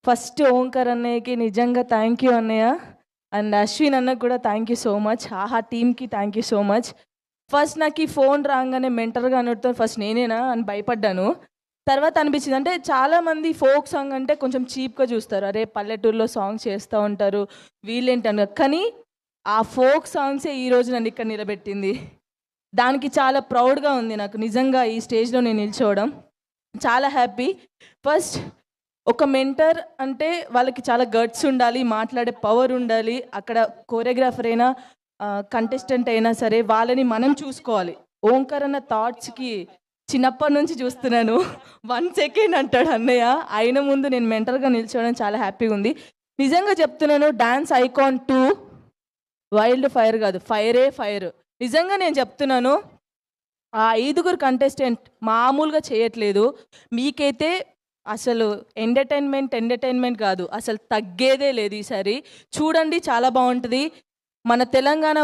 First Omkar అన్నయ్యకి నిజంగా thank you అన్నయ్య. అండ్ అశ్విన్ అన్నకు కూడా థ్యాంక్ యూ సో మచ్. ఆహా టీమ్కి thank you so much. First నాకు ఈ ఫోన్ రాగానే మెంటర్గా అనుడుతో ఫస్ట్ నేనేనా అని భయపడ్డాను. తర్వాత అనిపించింది అంటే చాలామంది ఫోక్ సాంగ్ అంటే కొంచెం చీప్గా చూస్తారు, అరే పల్లెటూరులో సాంగ్ చేస్తూ ఉంటారు వీళ్ళేంటని. కానీ ఆ ఫోక్ సాంగ్సే ఈరోజు నన్ను ఇక్కడ నిలబెట్టింది. దానికి చాలా ప్రౌడ్గా ఉంది నాకు నిజంగా ఈ స్టేజ్లో నేను నిల్చోవడం. చాలా హ్యాపీ. ఫస్ట్ ఒక మెంటర్ అంటే వాళ్ళకి చాలా గట్స్ ఉండాలి, మాట్లాడే పవర్ ఉండాలి. అక్కడ కోరియోగ్రాఫర్ అయినా కంటెస్టెంట్ అయినా సరే వాళ్ళని మనం చూసుకోవాలి. ఓంకార్ అన్న థాట్స్కి చిన్నప్పటి నుంచి చూస్తున్నాను. 1 సెకండ్ అంటాడు అన్నయ్య, అయిన ముందు నేను మెంటర్గా నిల్చోవడం చాలా హ్యాపీగా ఉంది. నిజంగా చెప్తున్నాను, డాన్స్ ఐకాన్ 2 వైల్డ్ ఫైర్ కాదు, ఫైరే ఫైర్. నిజంగా నేను చెప్తున్నాను, ఆ 5గురు కంటెస్టెంట్ మామూలుగా చేయట్లేదు. మీకైతే అసలు ఎంటర్టైన్మెంట్ కాదు, అసలు తగ్గేదే లేదు. ఈసారి చూడండి, చాలా బాగుంటుంది. మన తెలంగాణ